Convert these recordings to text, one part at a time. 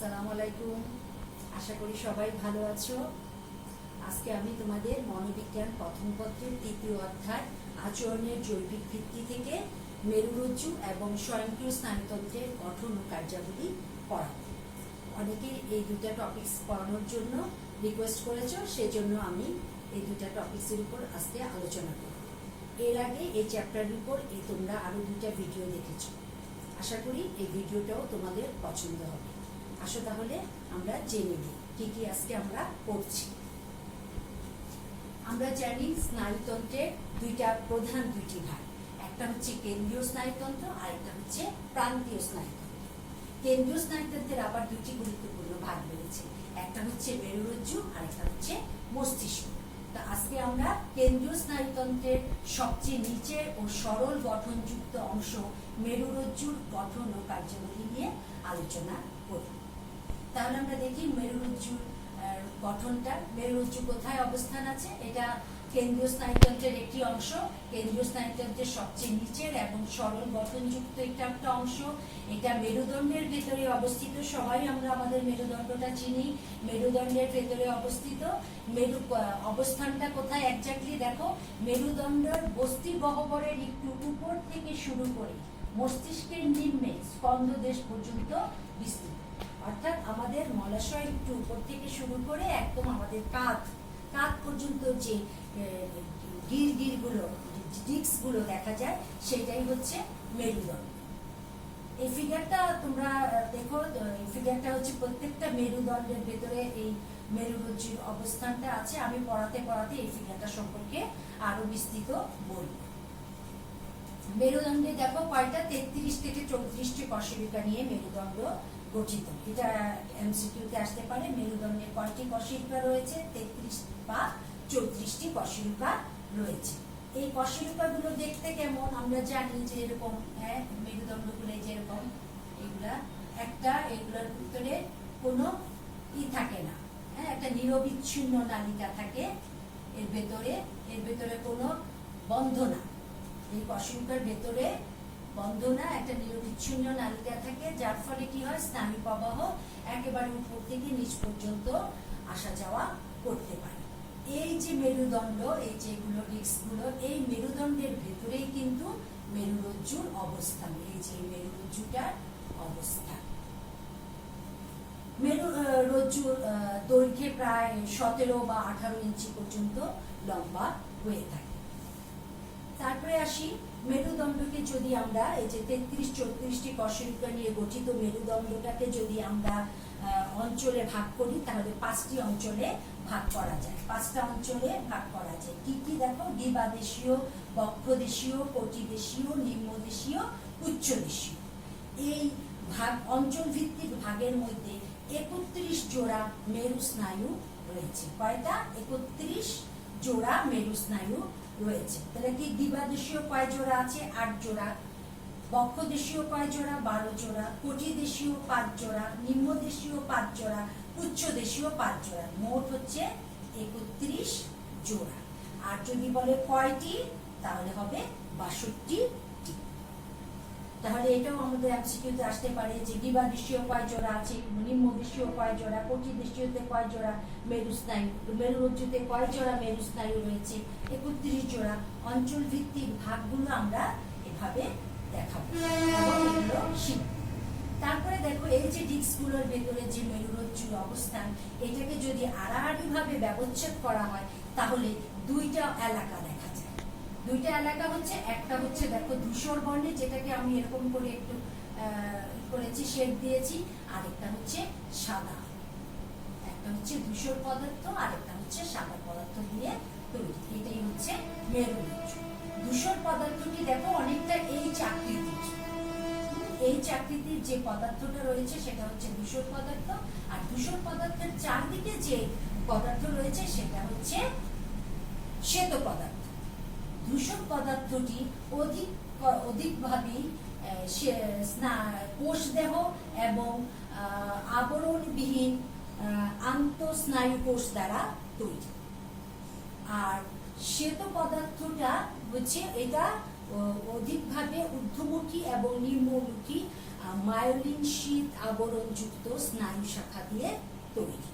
আসসালামু আলাইকুম। আশা করি সবাই ভালো আছো। আজকে আমি তোমাদের মনোবিজ্ঞান প্রথম পত্রের তৃতীয় অধ্যায় আচরণের জৈবিক ভিত্তি থেকে মেরুরজ্জু এবং স্বয়ংক্রিয় স্নায়ুতন্ত্রের গঠন ও কার্যাবলী পড়াবো। অনেকেই এই দুটা টপিকস পড়ানোর জন্য রিকোয়েস্ট করেছো, সেজন্য আমি এই দুটা টপিক্সের উপর আজকে আলোচনা করব। এর আগে এই চ্যাপ্টারের উপর তোমরা আরো দুটা ভিডিও দেখেছো। আশা করি এই ভিডিওটাও তোমাদের পছন্দ হবে। আসো তাহলে আমরা জেনে নিই কি কি আজকে আমরা পড়ছি। আমরা জানি স্নায়ুতন্ত্রের প্রধান দুইটি ভাগ, একটা হচ্ছে কেন্দ্রীয় স্নায়ুতন্ত্র আর একটা হচ্ছে প্রান্তীয় স্নায়ুতন্ত্র। কেন্দ্রীয় স্নায়ুতন্ত্রের আবার দুটি গুরুত্বপূর্ণ ভাগ রয়েছে, একটা হচ্ছে মেরুরজ্জু আর একটা হচ্ছে মস্তিষ্ক। তা আজকে আমরা কেন্দ্রীয় স্নায়ুতন্ত্রের সবচেয়ে নিচের ও সরল গঠনযুক্ত অংশ মেরুরজ্জুর গঠন ও কার্যাবলী নিয়ে আলোচনা করব। তাহলে আমরা দেখি মেরুরজ্জুর গঠনটা। মেরুরজ্জু কোথায় অবস্থান আছে? এটা কেন্দ্রীয় স্নায়ুতন্ত্রের একটি অংশ, কেন্দ্রীয় স্নায়ুতন্ত্রের সবচেয়ে নিচের এবং সরল গঠনযুক্ত একটা অংশ। এটা মেরুদণ্ডের ভেতরে অবস্থিত। সবাই আমরা আমাদের মেরুদণ্ডটা চিনি, মেরুদণ্ডের ভেতরে অবস্থিত। অবস্থানটা কোথায় এক্স্যাক্টলি দেখো, মেরুদণ্ডের বস্তি গহ্বরের একটু উপর থেকে শুরু করে মস্তিষ্কের নিম্নে স্কন্ধদেশ পর্যন্ত বিস্তৃত। অর্থাৎ আমাদের মলাশয় একটু উপর থেকে শুরু করে একদম আমাদের কাঁধ পর্যন্ত যে গিরগুলো, ডিস্কগুলো দেখা যায়, সেটাই হচ্ছে মেরুদণ্ড। এই ফিগারটা তোমরা দেখো, এই ফিগারটা হচ্ছে প্রত্যেকটা মেরুদণ্ডের ভেতরে এই মেরুরজ্জুর অবস্থানটা আছে। আমি পড়াতে এই ফিগারটা সম্পর্কে আরো বিস্তৃত বলবো। মেরুদণ্ডে দেখো কয়টা, 33 থেকে 34টি কশেরুকা নিয়ে মেরুদণ্ড গঠিত। এটা এমসিকিউতে আসতে পারে। মেরুদণ্ডে কয়টি কশেরুকা রয়েছে? 33 বা 34টি কশেরুকা রয়েছে। এই কশেরুকাগুলো দেখতে কেমন? আমরা জানি যে এরকম মেরুদণ্ডগুলো যেরকম এগুলোর ভিতরে কোনো থাকে না, একটা নিরবিচ্ছিন্ন নালিকা থাকে এর ভেতরে কোনো বন্ধ না। এই কশেরুকার ভেতরে বন্ধ না, একটা নিরবিচ্ছিন্ন নালিকা থাকে, যার ফলে কি হয়, স্নায়ু প্রবাহ একেবারে উপর থেকে নিচ পর্যন্ত আসা যাওয়া করতে পারে। এই যে মেরুদণ্ড, এই যেগুলো ডিস্কগুলো, এই মেরুদণ্ডের ভেতরেই কিন্তু মেরুরজ্জুর অবস্থান। এই যে মেরুরজ্জুটার অবস্থান। মেরুরজ্জুর দৈর্ঘ্যে প্রায় 17 বা 18 ইঞ্চি পর্যন্ত লম্বা হয়ে থাকে। তারপরে আসি মেরুদণ্ডকে যদি আমরা এই যে 33-34টি কশেরুকা নিয়ে গঠিত মেরুদণ্ডটাকে যদি আমরা অঞ্চলে ভাগ করি, তাহলে 5টি অঞ্চলে ভাগ করা যায়। 5টা অঞ্চলে ভাগ করা যায়। কি কি দেখো, গিবাদেশীয়, বক্ষদেশীয়, কটিদেশীয়, নিম্নদেশীয়, উচ্চদেশীয়। এই অঞ্চল ভিত্তিক ভাগের মধ্যে 31 জোড়া মেরু স্নায়ু রয়েছে। কয়টা? 31 জোড়া মেরু স্নায়ু রয়েছে। তাহলে কি দ্বিবাদেশীয় কয় জোড়া আছে? 8 জোড়া। বক্ষদেশীয় কয় জোড়া? 12 জোড়া। কটিদেশীয় 5 জোড়া, নিম্নদেশীয় 5 জোড়া, উচ্চদেশীয় 5 জোড়া। মোট হচ্ছে 31 জোড়া। আর যদি বলে কয়টি, তাহলে হবে 62টি। তাহলে এটাও আমাদের এমসিকিউতে আসতে পারে যে দ্বিবাদেশীয় কয় জোড়া আছে, নিম্নদেশীয় কয় জোড়া, কটিদেশীয়তে কয় জোড়া মেরু স্নায়ু, মেরুরজ্জুতে কয় জোড়া মেরু স্নায়ু রয়েছে? 31 জোড়া। অঞ্চল ভিত্তিক ভাগগুলো আমরা এভাবে দেখাবো এবং এগুলো শিখব। তারপরে দেখো, এই যে ডিস্কগুলোর ভেতরে যে মেরুরজ্জুর অবস্থান, এটাকে যদি আড়াআড়ি ভাবে ব্যবচ্ছেদ করা হয়, তাহলে দুইটা এলাকা দেখা যায়। দুইটা এলাকা হচ্ছে, একটা হচ্ছে দেখো ধূসর বর্ণে, যেটাকে আমি এরকম করে একটু করেছি, শেড দিয়েছি, আর একটা হচ্ছে সাদা। একটা হচ্ছে ধূসর পদার্থ আর একটা হচ্ছে সাদা পদার্থ দিয়ে তৈরি। এটাই হচ্ছে মেরুরজ্জু। ধূসর পদার্থটি দেখো অনেকটা এই চাকতির যে পদার্থটা রয়েছে সেটা হচ্ছে ধূসর পদার্থ, আর ধূসর পদার্থের চারদিকে যে পদার্থ রয়েছে সেটা হচ্ছে শ্বেত পদার্থ। ধূসর পদার্থটি অধিকভাবে কোষদেহ এবং আবরণবিহীন আন্তঃস্নায়ু কোষ দ্বারা তৈরি। আর শ্বেত পদার্থটা হচ্ছে এটা অধিকভাবে ঊর্ধ্বমুখী এবং নিম্নমুখী মায়োলিন শীত আবরণযুক্ত স্নায়ু শাখা দিয়ে তৈরি।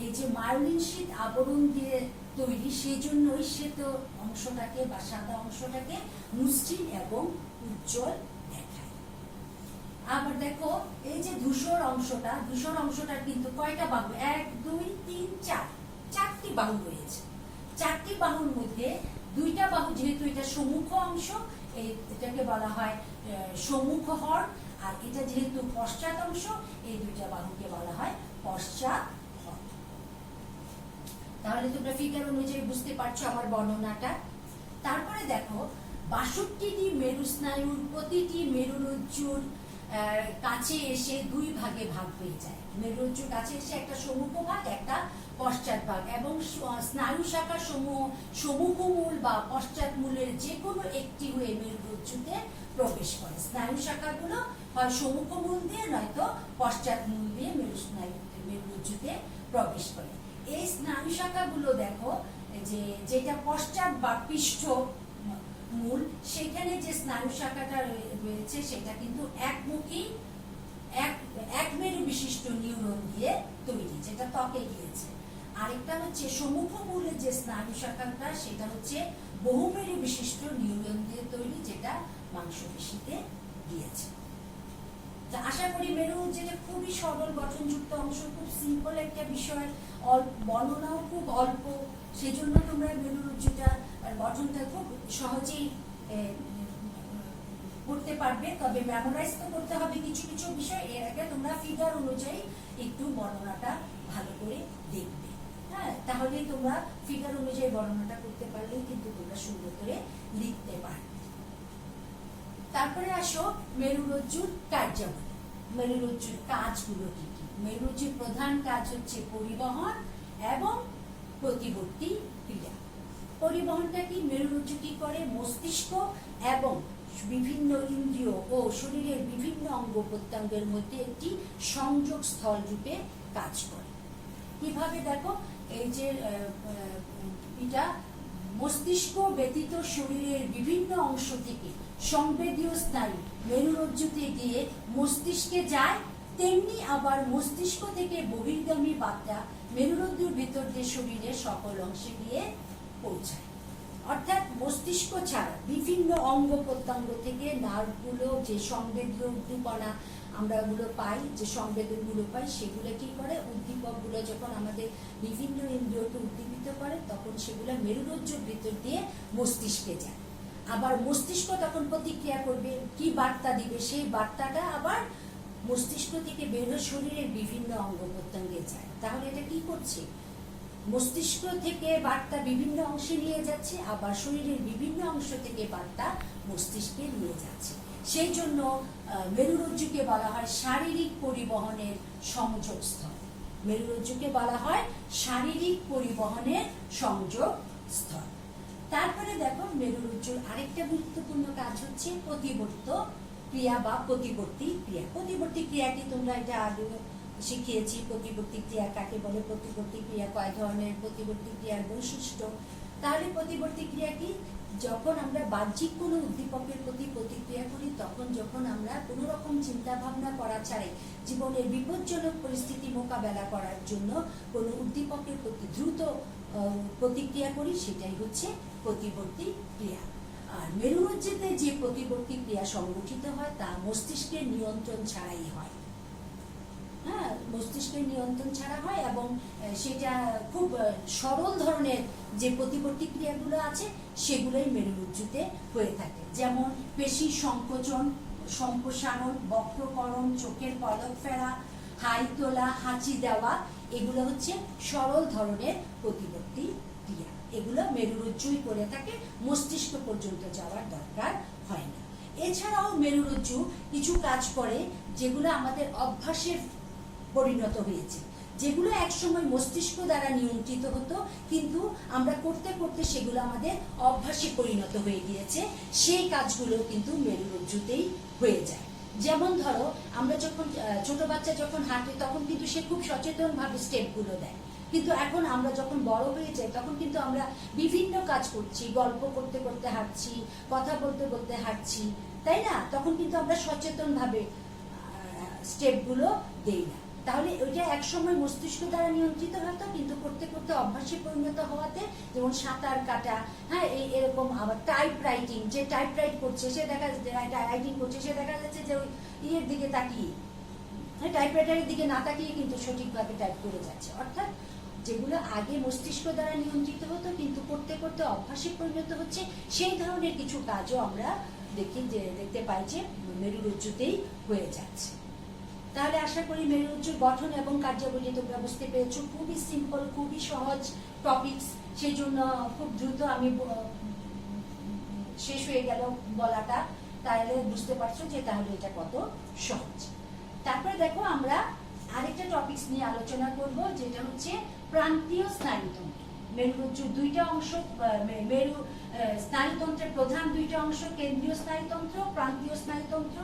এই যে মায়োলিন শীত আবরণ দিয়ে তৈরি, সেজন্যই শ্বেত অংশটাকে বা সাদা অংশটাকে মসৃণ এবং উজ্জ্বল দেখায়। আবার দেখো এই যে ধূসর অংশটার কিন্তু কয়টা বাহু? 1 2 3 4, 4টি বাহু রয়েছে। 4টি বাহুর মধ্যে 2টা বাহু, যেহেতু এটা সম্মুখ অংশ, এটাকে বলা হয় সম্মুখ হর, আর এটা যেহেতু পশ্চাৎ অংশ, এই 2টা বাহুকে বলা হয় পশ্চাৎ হর। তাহলে তোমরা ফিগার অনুযায়ী বুঝতে পারছো আমার বর্ণনাটা। তারপরে দেখো 62টি মেরু স্নায়ুর প্রতিটি মেরুরজ্জুর কাছে এসে 2 ভাগে ভাগ হয়ে যায়। মেরুরজ্জুর কাছে এসে একটা সম্মুখ ভাগ, একটা পশ্চাৎ ভাগ, এবং স্নায়ু শাখা সম্মুখ মূল বা পশ্চাৎ মূলের যে কোনো একটি হয়ে মেরুরজ্জুতে প্রবেশ করে। স্নায়ু শাখাগুলো হয় সম্মুখ মূল দিয়ে নয়তো পশ্চাৎ মূল দিয়ে মেরুরজ্জুতে প্রবেশ করে। এই স্নায়ু শাখাগুলো দেখো যে যেটা পশ্চাৎ বা পৃষ্ঠ মূল, সেখানে যে স্নায়ু শাখাটা রয়েছে সেটা কিন্তু একমুখী এক মেরু বিশিষ্ট নিউরন দিয়ে তৈরি, যেটা ত্বকে গিয়েছে। আরেকটা হচ্ছে সম্মুখ মূলের যে স্নায়ু শাখাটা, সেটা হচ্ছে বহুমেরু বিশিষ্ট নিউরন দিয়ে তৈরি, যেটা মাংসপেশিতে গিয়েছে। আশা করি মেরু যেটা খুবই সরল গঠনযুক্ত অংশ, খুব সিম্পল একটা বিষয়, বর্ণনাও খুব অল্প, সেজন্য তোমরা মেরুরজ্জুটা গঠনটা খুব সহজেই করতে পারবে। তবে মেমোরাইজ তো করতে হবে কিছু কিছু বিষয়। এর আগে তোমরা ফিগার অনুযায়ী একটু বর্ণনাটা ভালো করে দেখবে। হ্যাঁ, তাহলে তোমরা ফিগার অনুযায়ী বর্ণনাটা করতে পারলেই কিন্তু তোমরা সুন্দর করে লিখতে পারবে। তারপরে আসো মেরুরজ্জুর কার্যাবলী। মেরুরজ্জুর কাজগুলো কি কি? মেরুরজ্জুর প্রধান কাজ হচ্ছে পরিবহন এবং প্রতিবর্তী ক্রিয়া। পরিবহনটা কি? মেরুরজ্জু কি করে? মস্তিষ্ক এবং বিভিন্ন ইন্দ্রিয় ও শরীরের বিভিন্ন অঙ্গ প্রত্যঙ্গের মধ্যে একটি সংযোগ স্থল রূপে কাজ করে। কিভাবে? দেখো এই যে এটা মস্তিষ্ক ব্যতীত শরীরের বিভিন্ন অংশ থেকে সংবেদীয় স্নায়ু মেরুরজ্জুতে গিয়ে মস্তিষ্কে যায়, তেমনি আবার মস্তিষ্ক থেকে বহির্গামী বার্তা মেরুরজ্জুর ভিতর দিয়ে শরীরের সকল অংশে গিয়ে পৌঁছায়। অর্থাৎ মস্তিষ্ক ছাড়া বিভিন্ন অঙ্গ প্রত্যঙ্গ থেকে নার্ভগুলো যে সংবেদীয় উদ্দীপনা আমরা ওগুলো পাই, যে সংবেদনগুলো পাই, সেগুলো কি করে? উদ্দীপকগুলো যখন আমাদের বিভিন্ন ইন্দ্রিয়কে উদ্দীপিত করে, তখন সেগুলো মেরুরজ্জুর ভিতর দিয়ে মস্তিষ্কে যায়। আবার মস্তিষ্ক তখন প্রতিক্রিয়া করবে, কি বার্তা দিবে, সেই বার্তাটা আবার মস্তিষ্ক থেকে বের হয়ে শরীরের বিভিন্ন অঙ্গ প্রত্যঙ্গে যায়। তাহলে এটা কি করছে? মস্তিষ্ক থেকে বার্তা বিভিন্ন অংশে নিয়ে যাচ্ছে, আবার শরীরের বিভিন্ন অংশ থেকে বার্তা মস্তিষ্কে নিয়ে যাচ্ছে। সেই জন্য মেরুরজ্জুকে বলা হয় শারীরিক পরিবহনের সংযোগ স্থল। মেরুরজ্জুকে বলা হয় শারীরিক পরিবহনের সংযোগ স্থল। তারপরে দেখো মেরুরজ্জুর আরেকটা গুরুত্বপূর্ণ কাজ হচ্ছে প্রতিবর্ত ক্রিয়া বা প্রতিবর্তী ক্রিয়া। প্রতিবর্তী ক্রিয়াটি তোমরা এটা আগে শিখিয়েছি। প্রতিবর্তী ক্রিয়া কাকে বলে, প্রতিবর্তী ক্রিয়া কয় ধরনের, প্রতিবর্তী ক্রিয়ার বৈশিষ্ট্য। তাহলে প্রতিবর্তী ক্রিয়া কি? যখন আমরা বাহ্যিক কোনো উদ্দীপকের প্রতি প্রতিক্রিয়া করি, তখন যখন আমরা কোনো রকম চিন্তা ভাবনা করা ছাড়াই জীবনের বিপজ্জনক পরিস্থিতি মোকাবেলা করার জন্য কোনো উদ্দীপকের প্রতি দ্রুত প্রতিক্রিয়া করি, সেটাই হচ্ছে প্রতিবর্তী ক্রিয়া। আর মেরুরজ্জুতে যে প্রতিবর্তী ক্রিয়া সংগঠিত হয় তা মস্তিষ্কের নিয়ন্ত্রণ ছাড়াই হয়। হ্যাঁ, মস্তিষ্কের নিয়ন্ত্রণ ছাড়া হয় এবং সেটা খুব সরল ধরনের যে প্রতিবর্তী ক্রিয়াগুলো আছে সেগুলোই মেরুরজ্জুতে হয়ে থাকে। যেমন পেশি সংকোচন, সম্প্রসারণ, বক্রকরণ, চোখের পলক ফেরা, হাই তোলা, হাঁচি দেওয়া, এগুলো হচ্ছে সরল ধরনের প্রতিবর্তী ক্রিয়া। এগুলো মেরুরজ্জুই করে থাকে, মস্তিষ্ক পর্যন্ত যাওয়ার দরকার হয় না। এছাড়াও মেরুরজ্জু কিছু কাজ করে যেগুলো আমাদের অভ্যাসের পরিণত হয়েছে, যেগুলো একসময় মস্তিষ্ক দ্বারা নিয়ন্ত্রিত হতো, কিন্তু আমরা করতে করতে সেগুলো আমাদের অভ্যাসে পরিণত হয়ে গিয়েছে। সেই কাজগুলো কিন্তু মেরুরজ্জুতেই হয়ে যায়। যেমন ধরো আমরা যখন ছোট বাচ্চা যখন হাঁটে, তখন কিন্তু সে খুব সচেতনভাবে স্টেপগুলো দেয়। কিন্তু এখন আমরা যখন বড় হয়ে যাই তখন কিন্তু আমরা বিভিন্ন কাজ করছি, গল্প করতে করতে হাঁটছি, কথা বলতে বলতে হাঁটছি, তাই না? তখন কিন্তু আমরা সচেতনভাবে স্টেপগুলো দেই না। তাহলে ওইটা একসময় মস্তিষ্ক দ্বারা নিয়ন্ত্রিত হতো, কিন্তু করতে করতে অভ্যাসে পরিণত হওয়াতে, যেমন সাঁতার কাটা, হ্যাঁ, এরকম। আবার টাইপ রাইটিং, যে টাইপ রাইট করছে সে দেখা রাইটিং করছে, সে দেখা যাচ্ছে যে ওই ইয়ের দিকে তাকিয়ে, হ্যাঁ, টাইপরাইটারের দিকে না তাকিয়ে কিন্তু সঠিকভাবে টাইপ করে যাচ্ছে। অর্থাৎ যেগুলো আগে মস্তিষ্ক দ্বারা নিয়ন্ত্রিত হতো কিন্তু করতে করতে অভ্যাসে পরিণত হচ্ছে, সেই ধরনের কিছু কাজও আমরা দেখতে পাই যে মেরুরজ্জুতেই হয়ে যাচ্ছে। তাহলে আশা করি মেরুরজ্জুর গঠন এবং কার্যাবলী তোমরা বুঝতে পেরেছো। খুবই সিম্পল, খুবই সহজ টপিকস, সেই জন্য খুব দ্রুত আমি শেষ হয়ে গেল বলাটা। তাহলে বুঝতে পারছো যে তাহলে এটা কত সহজ। তারপরে দেখো আমরা আরেকটা টপিকস নিয়ে আলোচনা করব, যেটা হচ্ছে প্রান্তীয় স্নায়ুতন্ত্র। মেরুরজ্জুর দুইটা অংশ, মেরু স্নায়ুতন্ত্রের প্রধান দুইটা অংশ, কেন্দ্রীয় স্নায়ুতন্ত্র, প্রান্তীয় স্নায়ুতন্ত্র।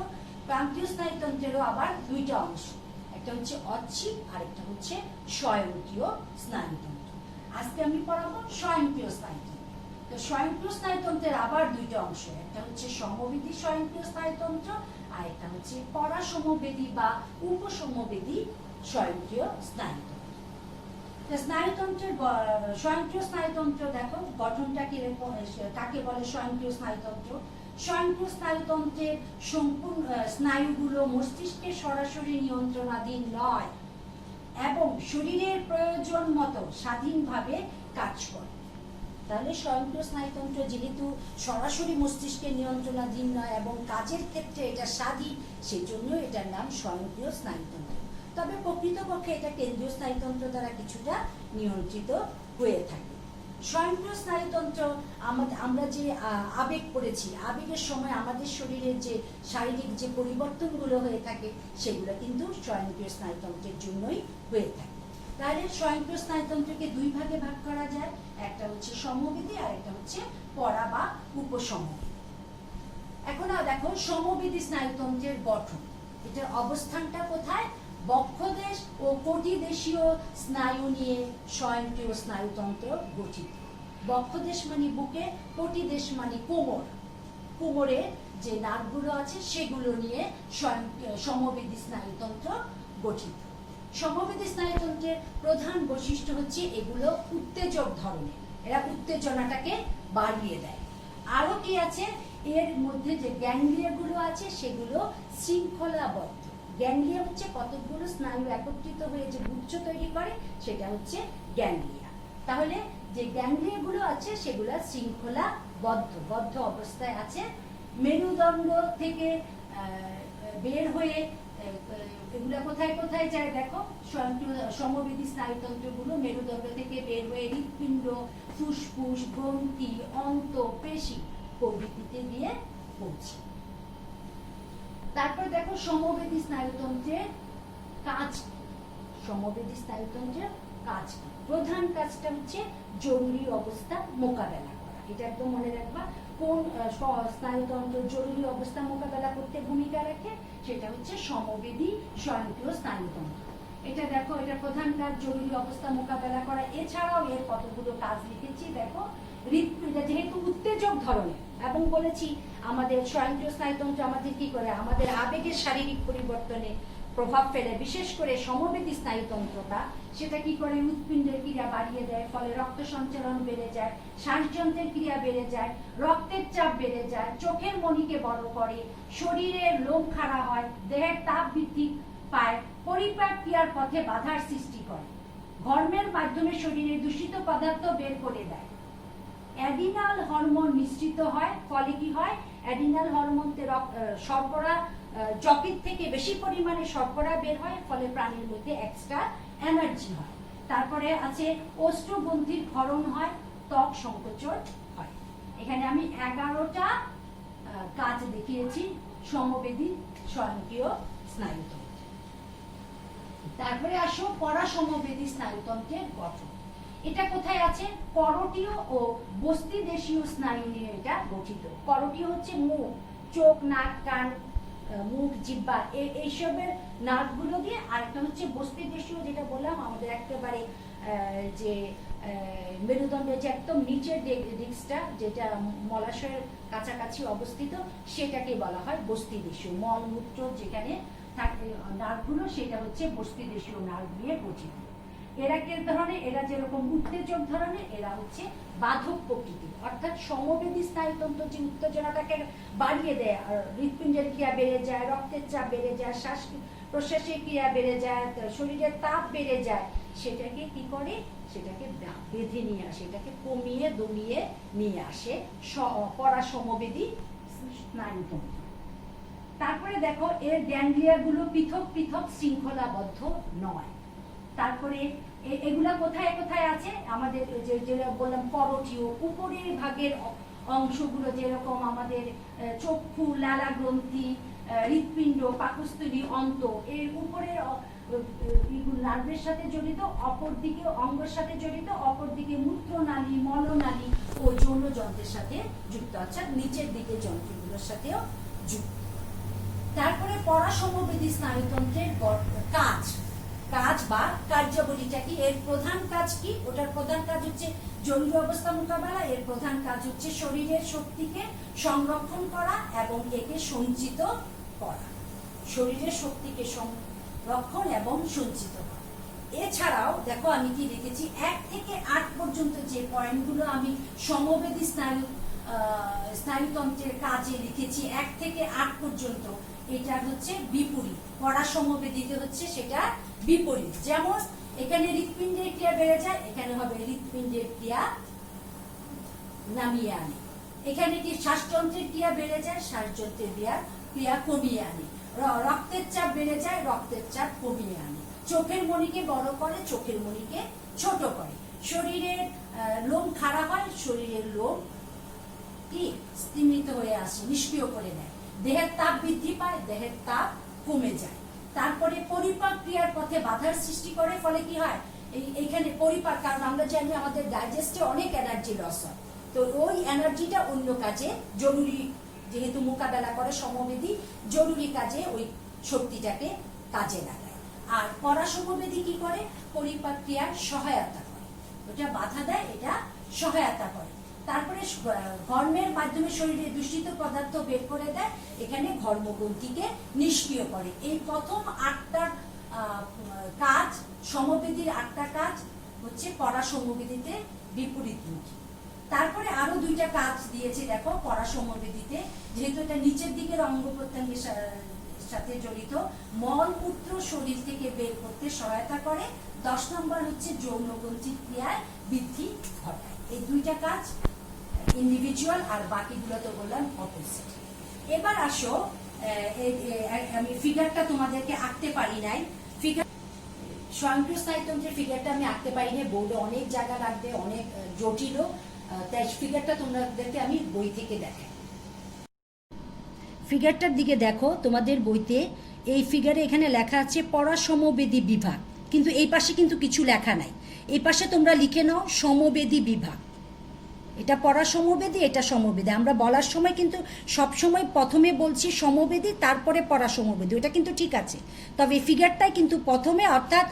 প্রান্তীয় স্নায়ুতন্ত্রেরও আবার দুইটা অংশ, একটা হচ্ছে অচ্ছিক আর একটা হচ্ছে স্বয়ংক্রিয় স্নায়ুতন্ত্র। আজকে আমি পড়াবো স্বয়ংক্রিয় স্নায়ুতন্ত্র। তো স্বয়ংক্রিয় স্নায়ুতন্ত্রের আবার দুইটা অংশ, একটা হচ্ছে সমবেদী স্বয়ংক্রিয় স্নায়ুতন্ত্র আর একটা হচ্ছে পরাসমবেদী বা উপসমবেদী স্বয়ংক্রিয় স্নায়ুতন্ত্র। স্নায়ুতন্ত্রের স্বয়ংক্রিয় স্নায়ুতন্ত্র দেখো গঠনটা কিরকম, কাকে বলে স্বয়ংক্রিয় স্নায়ুতন্ত্র। স্বয়ংক্রিয় স্নায়ুতন্ত্রের সম্পূর্ণ স্নায়ুগুলো মস্তিষ্কের সরাসরি নিয়ন্ত্রণাধীন নয় এবং শরীরের প্রয়োজন মতো স্বাধীনভাবে কাজ করে। তাহলে স্বয়ংক্রিয় স্নায়ুতন্ত্র যেহেতু সরাসরি মস্তিষ্কের নিয়ন্ত্রণাধীন নয় এবং কাজের ক্ষেত্রে এটা স্বাধীন, সেই জন্য এটার নাম স্বয়ংক্রিয় স্নায়ুতন্ত্র। তবে প্রকৃতপক্ষে এটা কেন্দ্রীয় স্নায়ুতন্ত্র দ্বারা কিছুটা নিয়ন্ত্রিত হয়ে থাকে। স্বয়ংক্রিয় স্নায়ুতন্ত্র আমরা যে আবেগ পড়েছি, আবেগের সময় আমাদের শরীরের যে শারীরিক যে পরিবর্তনগুলো হয়ে থাকে সেগুলো কিন্তু স্বয়ংক্রিয় স্নায়ুতন্ত্রের জন্যই হয়ে থাকে। তাহলে স্বয়ংক্রিয় স্নায়ুতন্ত্রকে দুই ভাগে ভাগ করা যায়, একটা হচ্ছে সমবেদী আর একটা হচ্ছে পরা বা উপসমবেদী। এখন দেখো সমবেদী স্নায়ুতন্ত্রের গঠন, এটার অবস্থানটা কোথায়? বক্ষদেশ ও কটিদেশীয় স্নায়ু নিয়ে স্বয়ংক্রিয় স্নায়ুতন্ত্র গঠিত। বক্ষদেশ মানে বুকে, কটিদেশ মানে কোমর, কোমরে যে নার্ভগুলো আছে সেগুলো নিয়ে সমবেদী স্নায়ুতন্ত্র গঠিত। সমবেদী স্নায়ুতন্ত্রের প্রধান বৈশিষ্ট্য হচ্ছে এগুলো উত্তেজক ধরনের, এরা উত্তেজনাটাকে বাড়িয়ে দেয়। আরো কি আছে, এর মধ্যে যে গ্যাংলিয়াগুলো আছে সেগুলো শৃঙ্খলাবদ্ধ। গ্যাংলিয়া হচ্ছে কতগুলো স্নায়ু একত্রিত হয়ে যে গুচ্ছ তৈরি করে, সেটা হচ্ছে গ্যাংলিয়া। তাহলে যে গ্যাংলিয়াগুলো আছে সেগুলো শৃঙ্খলাবদ্ধ অবস্থায় আছে। মেরুদণ্ড থেকে বের হয়ে এগুলা কোথায় কোথায় যায় দেখো, সমবেদী স্নায়ুতন্ত্রগুলো মেরুদণ্ড থেকে বের হয়ে হৃৎপিণ্ড, ফুসফুস, গ্রন্থি, অন্ত, পেশি প্রভৃতিতে গিয়ে পৌঁছে। তারপর দেখো সমবেদী স্নায়ুতন্ত্রের কাজ, সমবেদী স্নায়ুতন্ত্রের কাজ, প্রধান কাজটা হচ্ছে জরুরি অবস্থা মোকাবেলা করা। এটা একদম মনে রাখবা, কোন স্নায়ুতন্ত্র জরুরি অবস্থা মোকাবেলা করতে ভূমিকা রাখে, সেটা হচ্ছে সমবেদী স্বয়ংক্রিয় স্নায়ুতন্ত্র। এটা দেখো, এটা প্রধান কাজ জরুরি অবস্থা মোকাবেলা করা। এছাড়াও এর কতগুলো কাজ লিখেছি দেখো। হৃৎপিণ্ড যেহেতু উত্তেজক ধরনের, এবং বলেছি আমাদের স্বয়ংক্রিয় স্নায়ুতন্ত্র আমাদের কি করে, আমাদের আবেগের শারীরিক পরিবর্তনে প্রভাব ফেলে। বিশেষ করে সমবেদী স্নায়ুতন্ত্রটা সেটা কি করে, হৃৎপিণ্ডের ক্রিয়া বাড়িয়ে দেয়, ফলে রক্ত সঞ্চালন বেড়ে যায়, শ্বাসযন্ত্রের ক্রিয়া বেড়ে যায়, রক্তের চাপ বেড়ে যায়, চোখের মণিকে বড় করে, শরীরের লোম খাড়া হয়, দেহের তাপ বৃদ্ধি পায়, পরিপাক ক্রিয়ার পথে বাধার সৃষ্টি করে, ঘর্মের মাধ্যমে শরীরে দূষিত পদার্থ বের করে দেয়, অ্যাডিনাল হরমোন নিঃসৃত হয়, ফলে কি হয়, অ্যাডিনাল হরমোনতে শর্করা যকৃৎ থেকে বেশি পরিমাণে শর্করা বের হয়, ফলে প্রাণীর মধ্যে এক্সট্রা এনার্জি হয়। তারপরে আছে অষ্টগ্রন্থির ক্ষরণ হয়, ত্বক সংকোচন হয়। এখানে আমি 11টা কাজ দেখিয়েছি সমবেদী স্বয়ংক্রিয় স্নায়ুতন্ত্র। তারপরে আসো পরাসমবেদী স্নায়ুতন্ত্রের গঠন। এটা কোথায় আছে, করোটীয় ও বস্তিদেশীয় স্নায়ু নিয়ে এটা গঠিত। করোটীয় হচ্ছে মুখ, চোখ, নাক, কান, মুখ, জিহ্বা, এইসবের নার্ভগুলো দিয়ে। আর একটা হচ্ছে বস্তিদেশীয়, যেটা বললাম আমাদের একেবারে যে মেরুদণ্ডের যে একদম নিচের ডিস্কটা, যেটা মলাশয়ের কাছাকাছি অবস্থিত, সেটাকে বলা হয় বস্তিদেশীয়। মলমূত্র যেখানে থাকে নার্ভগুলো, সেটা হচ্ছে বস্তিদেশীয় নার্ভ নিয়ে গঠিত। এরা কে ধরনের? এরা যেরকম উত্তেজক ধরনের, এরা হচ্ছে বাধক প্রকৃতির, অর্থাৎ সমবেদী স্নায়ুতন্ত্র যে উত্তেজনাটাকে বাড়িয়ে দেয়, আর হৃৎপিণ্ডের ক্রিয়া বেড়ে যায়, রক্তের চাপ বেড়ে যায়, শ্বাস প্রশ্বাসের ক্রিয়া বেড়ে যায়, শরীরের তাপ বেড়ে যায়, সেটাকে কি করে? সেটাকে বেঁধে নিয়ে আসে, এটাকে কমিয়ে দমিয়ে নিয়ে আসে পরাসমবেদী স্নায়ুতন্ত্র। তারপরে দেখো, এর গ্যাংলিয়াগুলো পৃথক পৃথক শৃঙ্খলাবদ্ধ নয়। তারপরে এগুলা কোথায় কোথায় আছে? আমাদের যেটা বললাম করোটিও, উপরের ভাগের অংশগুলো, যেরকম আমাদের চক্ষু, লালা গ্রন্থি, হৃৎপিণ্ড, পাকস্থলী, অন্ত, এর উপরের নার্ভের সাথে জড়িত, অপরদিকে অঙ্গের সাথে জড়িত, অপরদিকে মূত্রনালী, মলনালী ও যৌন যন্ত্রের সাথে যুক্ত, অর্থাৎ নিচের দিকে যন্ত্রগুলোর সাথেও যুক্ত। তারপরে পরাসমবেদী স্নায়ুতন্ত্রের কাজ কাজ বা কার্যাবলীটা কি? এর প্রধান কাজ কি? ওটার প্রধান কাজ হচ্ছে জরুরি অবস্থা মোকাবেলা। এর প্রধান কাজ হচ্ছে শরীরের শক্তিকে সংরক্ষণ করা এবং একে সঞ্চিত করা, শরীরের শক্তিকে সংরক্ষণ এবং সঞ্চিত করা। এছাড়াও দেখো আমি কি লিখেছি, 1 থেকে 8 পর্যন্ত যে পয়েন্টগুলো আমি সমবেদী স্নায়ুতন্ত্রের কাজে লিখেছি, 1 থেকে 8 পর্যন্ত, এটা হচ্ছে বিপরীত। পরাসমবেদীতে হচ্ছে সেটা বিপরীত। যেমন এখানে হৃৎপিণ্ডের ক্রিয়া বেড়ে যায়, এখানে হবে হৃৎপিণ্ডের ক্রিয়া নামিয়ে আনে। এখানে কি শ্বাসযন্ত্রের ক্রিয়া বেড়ে যায়, শ্বাসযন্ত্রের ক্রিয়া কমিয়ে আনে। রক্তের চাপ বেড়ে যায়, রক্তের চাপ কমিয়ে আনে। চোখের মণিকে বড় করে, চোখের মণিকে ছোট করে। শরীরের লোম খাড়া হয়, শরীরের লোম কি স্তিমিত হয়ে আসে, নিষ্ক্রিয় করে দেয়। দেহের তাপ বৃদ্ধি পায়, দেহের তাপ কমে যায়। তারপরে পরিপাক ক্রিয়ার পথে বাধার সৃষ্টি করে, ফলে কি হয়? এইখানে পরিপাক, কারণ আমরা জানি আমাদের ডাইজেস্টে অনেক এনার্জি লস হয়, তো ওই এনার্জিটা অন্য কাজে জরুরি, যেহেতু মোকাবেলা করে সমবেদী, জরুরি কাজে ওই শক্তিটাকে কাজে লাগায়। আর পরাসমবেদী কি করে? পরিপাক ক্রিয়ার সহায়তা করে, ওটা বাধা দেয়, এটা সহায়তা করে। তারপরে ঘর্মের মাধ্যমে শরীরে দূষিত পদার্থ বের করে দেয়, এখানে ঘর্মগ্রন্থিকে নিষ্ক্রিয় করে। এই প্রথম 8টা কাজ, সমবেদীর 8টা কাজ হচ্ছে পরাসমবেদীতে বিপরীতমুখী। তারপরে আরো 2টা কাজ দিয়েছে দেখো পরাসমবেদীতে, যেহেতু এটা নিচের দিকের অঙ্গ প্রত্যঙ্গের সাথে জড়িত। মলমূত্র শরীর থেকে বের করতে সহায়তা করে। 10 নম্বর হচ্ছে যৌনগ্রন্থির ক্রিয়ায় বৃদ্ধি ঘটায়। এই 2টা কাজ ইন্ডিভিজুয়াল, আর বাকিগুলো তো বললাম অপোজিট। এবার আসো, আমি ফিগারটা তোমাদেরকে আঁকতে পারি নাই, ফিগার স্বয়ংক্রিয় স্নায়ুতন্ত্রের ফিগারটা আমি আঁকতে পারি নাই, বোর্ডে অনেক জায়গা লাগবে, অনেক জটিল, তাই ফিগারটা তোমাদেরকে আমি বই থেকে দেখাই। ফিগারটার দিকে দেখো, তোমাদের বইতে এই ফিগারে এখানে লেখা আছে পরাসমবেদী বিভাগ, কিন্তু এই পাশে কিন্তু কিছু লেখা নাই। এই পাশে তোমরা লিখে নাও সমবেদী বিভাগ। এটা পরাসমবেদী, এটা সমবেদী। আমরা বলার সময় কিন্তু সবসময় প্রথমে বলছি সমবেদী, তারপরে পরাসমবেদী, ওটা কিন্তু ঠিক আছে। তবে এই ফিগারটাই কিন্তু প্রথমে, অর্থাৎ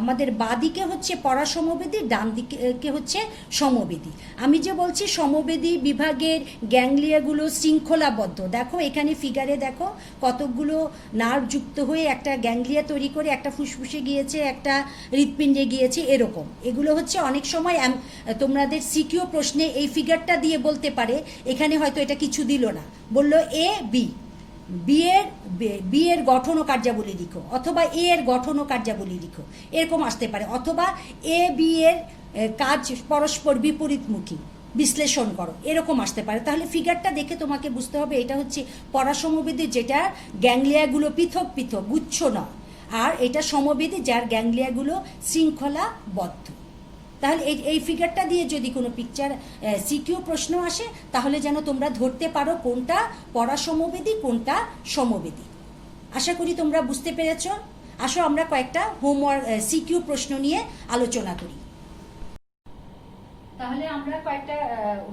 আমাদের বাঁদিকে হচ্ছে পরাসমবেদী, ডান দিকে হচ্ছে সমবেদী। আমি যে বলছি সমবেদী বিভাগের গ্যাংলিয়াগুলো শৃঙ্খলাবদ্ধ, দেখো এখানে ফিগারে দেখো কতকগুলো নার্ভ যুক্ত হয়ে একটা গ্যাংলিয়া তৈরি করে, একটা ফুসফুসে গিয়েছে, একটা হৃৎপিণ্ডে গিয়েছে, এরকম। এগুলো হচ্ছে অনেক সময় তোমাদের সিকিউ প্রশ্নে এই ফিগারটা দিয়ে বলতে পারে, এখানে হয়তো এটা কিছু দিল না, বললো এ বি এর গঠন ও কার্যাবলী লিখো, অথবা এ এর গঠন ও কার্যাবলী লিখো, এরকম আসতে পারে। অথবা এ বি এর কাজ পরস্পর বিপরীতমুখী, বিশ্লেষণ করো, এরকম আসতে পারে। তাহলে ফিগারটা দেখে তোমাকে বুঝতে হবে এটা হচ্ছে পরাসমবেদী, যেটা গ্যাংলিয়াগুলো পৃথক পৃথক, গুচ্ছ নয়, আর এটা সমবেদী যার গ্যাংলিয়াগুলো শৃঙ্খলাবদ্ধ। তাহলে এই ফিগারটা দিয়ে যদি কোনো পিকচার সিকিউ প্রশ্ন আসে, তাহলে যেন তোমরা ধরতে পারো কোনটা পরাসমবেদী, কোনটা সমবেদী। আশা করি তোমরা বুঝতে পেরেছ। আসো আমরা কয়েকটা হোমওয়ার্ক সিকিউ প্রশ্ন নিয়ে আলোচনা করি। তাহলে আমরা কয়েকটা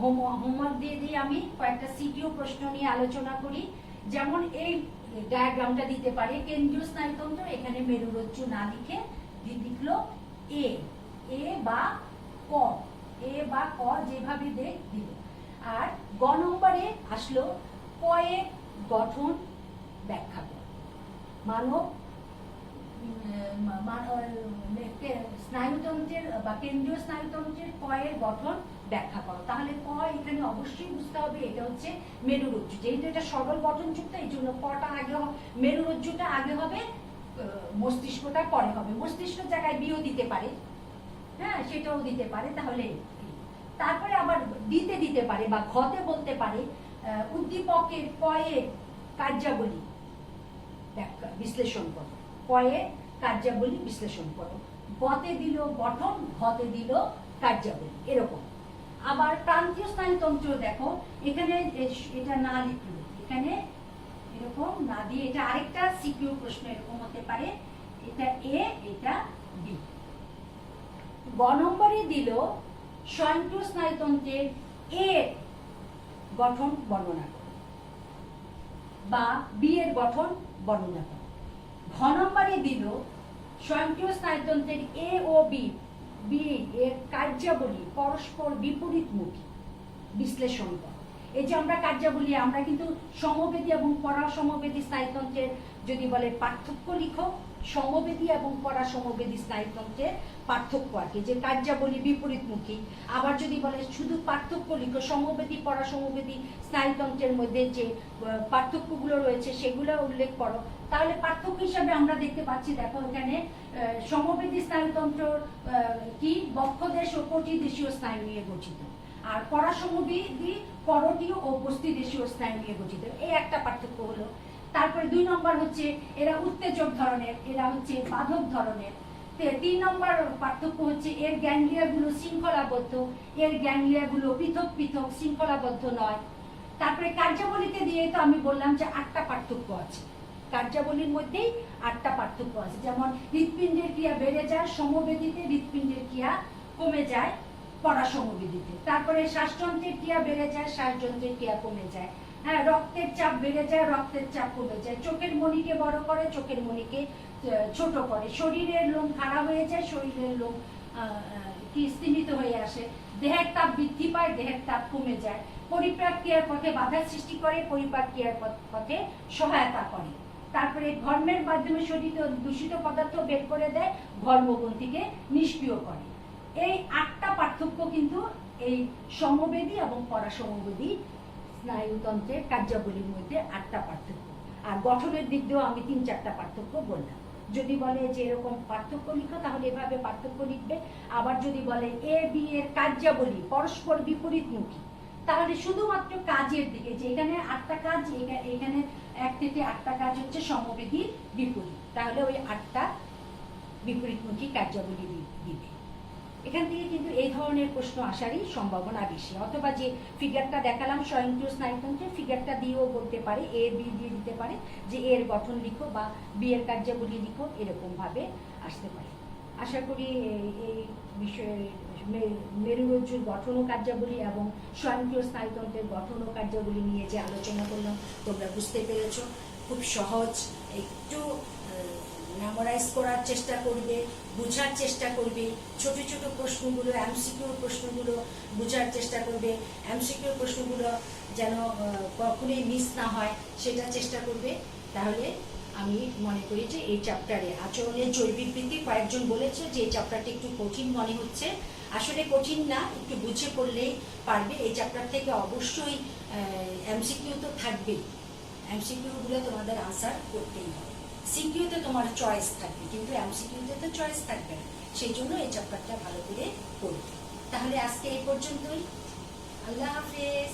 হোমওয়ার্ক দিয়ে দিই, আমি কয়েকটা সিকিউ প্রশ্ন নিয়ে আলোচনা করি। যেমন এই ডায়াগ্রামটা দিতে পারে, কেন্দ্রীয় স্নায়ুতন্ত্র, এখানে মেরুরজ্জু না লিখে লিখলো এ, এ বা ক, এ বা ক যেভাবে দিল। আর গ নম্বরে আসলো ক এর গঠন ব্যাখ্যা কর। মানব স্নায়ুতন্ত্রের বা কেন্দ্রীয় স্নায়ুতন্ত্রের ক এর গঠন ব্যাখ্যা করো। তাহলে ক এখানে অবশ্যই বুঝতে হবে এটা হচ্ছে মেরুরজ্জু, যেহেতু এটা সরল গঠনযুক্ত এই জন্য কটা আগে মেরুরজ্জুটা আগে হবে, মস্তিষ্কটা পরে হবে। মস্তিষ্কের জায়গায় বিও দিতে পারে, হ্যাঁ সেটাও দিতে পারে। তাহলে তারপরে আবার দিতে পারে বা ঘতে বলতে পারে উদ্দীপকের ক এর কার্যাবলী ব্যাখ্যা বিশ্লেষণ করো, ক এর কার্যাবলী বিশ্লেষণ করো। গতে দিল গঠন, ঘতে দিল কার্যাবলী, এরকম। আবার প্রান্তীয় স্নায়ুতন্ত্র দেখো, এখানে এটা না লিখলো, এখানে এরকম না দিয়ে এটা আরেকটা সিকিউ প্রশ্ন এরকম হতে পারে, এটা এ এটা বি। গ নম্বরে দিল স্বয়ংক্রিয় স্নায়ুতন্ত্রের এর গঠন বর্ণনা করো বা বি এর গঠন বর্ণনা করো। ঘ নম্বরে দিল স্বয়ংক্রিয় স্নায়ুতন্ত্রের এ ও বি এর কার্যাবলী পরস্পর বিপরীতমুখী বিশ্লেষণ করো। এই যে আমরা কার্যাবলী, আমরা কিন্তু সমবেদী এবং পরাসমবেদী স্নায়ুতন্ত্রের যদি বলে পার্থক্য লিখো, সমবেদী এবং পরাসমবেদী স্নায়ুতন্ত্রের পার্থক্য আর কি, যে কার্যাবলী বিপরীতমুখী। আবার যদি বলে শুধু পার্থক্য লিখো, সমবেদী পরাসমবেদী স্নায়ুতন্ত্রের মধ্যে যে পার্থক্যগুলো রয়েছে সেগুলো উল্লেখ করো। তাহলে পার্থক্য হিসাবে আমরা দেখতে পাচ্ছি, দেখো এখানে সমবেদী স্নায়ুতন্ত্র কি বক্ষদেশ ও কটিদেশীয় স্নায়ু নিয়ে গঠিত, আর পরাসমবেদী করটীয় ও বস্তিদেশীয় স্নায়ু নিয়ে গঠিত, এই একটা পার্থক্য হলো। তারপরে 2 নম্বর হচ্ছে এরা উত্তেজক ধরনের, এরা হচ্ছে বাধক ধরনের। 3 নম্বর পার্থক্য হচ্ছে এর গ্যাংলিয়াগুলো শৃঙ্খলাবদ্ধ, এর গ্যাংলিয়াগুলো পৃথক পৃথক শৃঙ্খলাবদ্ধ নয়। তারপরে কার্যাবলীতে দিয়ে তো আমি বললাম যে 8টা পার্থক্য আছে, কার্যাবলীর মধ্যেই 8টা পার্থক্য আছে। যেমন হৃৎপিণ্ডের ক্রিয়া বেড়ে যায় সমবেদীতে, হৃৎপিণ্ডের ক্রিয়া কমে যায় পরাসমবেদীতে। তারপরে শ্বাসযন্ত্রের ক্রিয়া বেড়ে যায়, শ্বাসযন্ত্রের ক্রিয়া কমে যায়। হ্যাঁ, রক্তের চাপ বেড়ে যায়, রক্তের চাপ কমে যায়। চোখের মণিকে বড় করে, চোখের মণিকে ছোট করে। শরীরের লোম খাড়া হয়ে যায়, শরীরের লোম কি স্তিমিত হয়ে আসে। দেহের তাপ বৃদ্ধি পায়, দেহের তাপ কমে যায়। পরিপাক ক্রিয়ার পথে বাধা সৃষ্টি করে, পরিপাক ক্রিয়ার পথে সহায়তা করে। তারপরে ঘর্মের মাধ্যমে শরীরে দূষিত পদার্থ বের করে দেয়, ঘর্মগ্রন্থিকে নিষ্ক্রিয় করে। এই 8টা পার্থক্য কিন্তু এই সমবেদী এবং পরাসমবেদী স্নায়ুতন্ত্রের কার্যাবলীর মধ্যে 8টা পার্থক্য। আর গঠনের দিক দিয়েও আমি 3-4টা পার্থক্য বললাম। যদি বলে যে এরকম পার্থক্য লিখো তাহলে এভাবে পার্থক্য লিখবে। আবার যদি বলে এ বি এর কার্যাবলী পরস্পর বিপরীতমুখী, তাহলে শুধুমাত্র কাজের দিকে, যে এখানে 8টা কাজ, এখানে 1 থেকে 8টা কাজ হচ্ছে সমবেদীর বিপরীত, তাহলে ওই 8টা বিপরীতমুখী কার্যাবলী দিবে। এখান থেকে কিন্তু এই ধরনের প্রশ্ন আসারই সম্ভাবনা বেশি। অথবা যে ফিগারটা দেখালাম স্বয়ংক্রিয় স্নায়ুতন্ত্রের, ফিগারটা দিয়েও বলতে পারে, এ বি দিয়ে দিতে পারে যে এর গঠন লিখো বা বি এর কার্যাবলী লিখো, এরকম ভাবে আসতে পারে। আশা করি এই বিষয়ে মেরুরজ্জুর গঠন ও কার্যাবলী এবং স্বয়ংক্রিয় স্নায়ুতন্ত্রের গঠন ও কার্যাবলী নিয়ে যে আলোচনা করলাম তোমরা বুঝতে পেরেছ। খুব সহজ, একটু মেমোরাইজ করার চেষ্টা করবে, বোঝার চেষ্টা করবে। ছোট ছোট প্রশ্নগুলো, এমসিকিউ প্রশ্নগুলো বোঝার চেষ্টা করবে। এমসিকিউ প্রশ্নগুলো যেন কখনোই মিস না হয় সেটা চেষ্টা করবে। তাহলে আমি মনে করি যে এই চ্যাপ্টারে আচরণের জৈবিক বৃদ্ধি, কয়েকজন বলেছে যে এই চ্যাপ্টারটি একটু কঠিন মনে হচ্ছে। আসলে কঠিন না, একটু বুঝে পড়লেই পারবে। এই চ্যাপ্টার থেকে অবশ্যই এমসিকিউ তো থাকবেই, এমসিকিউগুলো তোমাদের আনসার করতেই হবে। সিকিউতে তোমার চয়েস থাকবে, কিন্তু এমসিকিউতে তো চয়েস থাকবে না। সেই জন্য এই চ্যাপ্টারটা ভালো করে পড়বে। তাহলে আজকে এই পর্যন্তই। আল্লাহ হাফেজ।